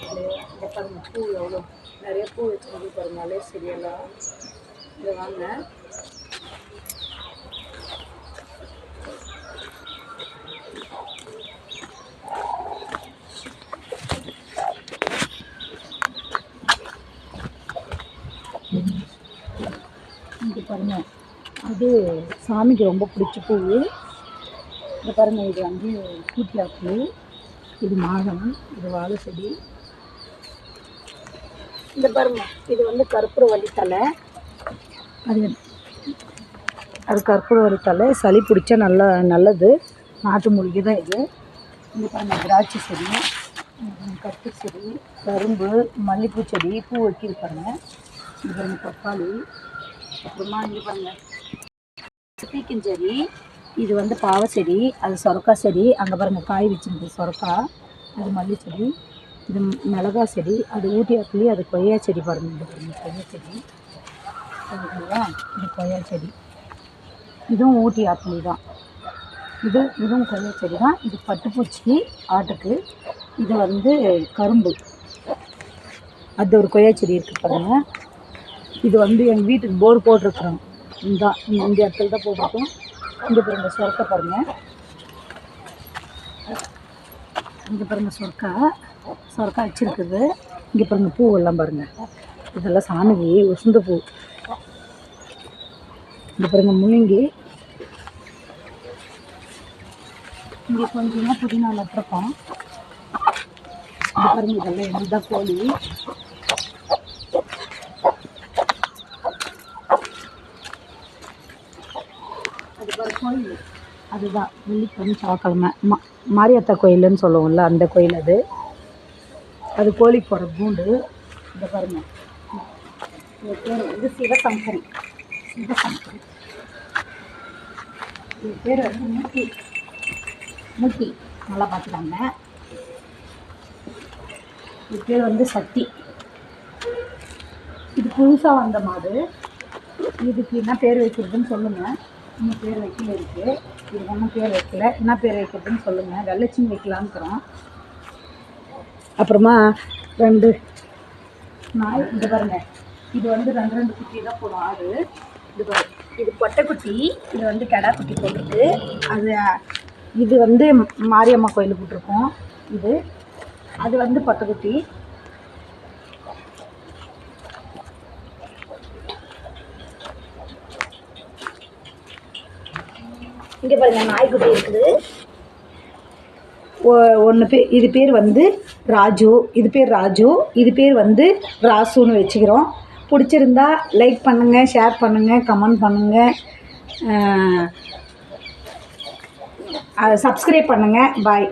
இருக்குது. இதை பாருங்கள், பூ எவ்வளோ நிறைய பூ வச்சுருந்து பாருங்களே செடியெல்லாம். இதை வாங்க. இங்கே பாருங்கள், அது சாமிக்கு ரொம்ப பிடிச்ச பூ. இங்கே பாருங்கள், இது வந்து பூட்டியாப்பு, இது மாதம், இது வாழை செடி. இந்த பாருங்கள், இது வந்து கற்பூரவள்ளி தலை. அது கற்பூரவள்ளி தலை. சளி பிடிச்சா நல்லது. நாட்டு மூலிகை தான் இது. இங்கே பாருங்கள், திராட்சை செடி, கட்டு செடி, கரும்பு, மல்லிகைப்பூ செடி, பூ வைக்கிது பாருங்கள். இங்கே பாருங்கள், தக்காளி. அப்புறமா இங்கே பாருங்கள், பீக்கஞ்செடி. இது வந்து பாவை செடி, அது சொரக்காய் செடி. அங்கே பாருங்கள், காய் வச்சுருக்கு சொரக்காய். அது மல்லி செடி. இது மிளகா செடி. அது ஊட்டி ஆப்பிளி. அது கொய்யா செடி பாருங்கள். இது பாருங்கள், கொய்யா செடி. ஓகேங்களா? இது கொய்யா செடி. இதுவும் ஊட்டி ஆப்பிளி தான். இதுவும் கொய்யா செடி தான். இது பட்டுப்பூச்சி ஆட்டுக்கு. இது வந்து கரும்பு. அது ஒரு கொய்யா செடி இருக்குது பாருங்கள். இது வந்து எங்கள் வீட்டுக்கு போர் போட்டிருக்குறோம். இந்த இடத்துல தான் போட்டிருக்கோம். இங்கே பாருங்கள், சொரக்காய் பாருங்கள். இங்கே பாருங்கள், சொரக்காய் வச்சுருக்குது. இங்கே பாருங்கள், பூவெல்லாம் பாருங்கள். இதெல்லாம் சாமிக்கு உசுந்த பூ. இங்கே பாருங்கள், முள்ளங்கி. இங்கே கொஞ்சமாக புதினா நட்டுருக்கோம். இங்கே பாருங்கள், இதெல்லாம் எந்த கோழி. அது பாரு கோயில். அதுதான் வெள்ளிக்கிழமை செவ்வாய்க்கிழமை மாரியாத்தா கோயிலுன்னு சொல்லுவோம்ல, அந்த கோயில் அது. அது கோழிக்கு போகிற பூண்டு. இதை பாருங்கள், இது பேர் வந்து சிவசங்கரி. இது பேர் வந்து மூட்டி. நல்லா பார்த்துக்காங்க. இது பேர் வந்து சக்தி. இது புதுசாக வந்த மாடு. இதுக்கு என்ன பேர் வைக்கிறதுன்னு சொல்லுங்கள். இன்னும் பேர் வைக்கல இருக்குது. இது ஒன்றும் பேர் வைக்கல. என்ன பேர் வைக்கிறதுன்னு சொல்லுங்கள். வெள்ளச்சின்னு வைக்கலான்னுக்குறோம். அப்புறமா 2 நாய். இங்கே பாருங்கள், இது வந்து 2 குட்டி தான் போடும் ஆடு. இது பொட்டைக்குட்டி. இது வந்து கெடா குட்டி போட்டிருக்கு. இது வந்து மாரியம்மா கோயிலுக்கு போட்டிருக்கோம். அது வந்து பொட்டைக்குட்டி. இங்கே பாருங்கள், நாய்க்குட்டி இருக்குது. இது பேர் வந்து ராஜு. இது பேர் வந்து ராசுன்னு வச்சுக்கிறோம். பிடிச்சிருந்தா லைக் பண்ணுங்கள், ஷேர் பண்ணுங்கள், கமெண்ட் பண்ணுங்கள், சப்ஸ்கிரைப் பண்ணுங்கள். பாய்.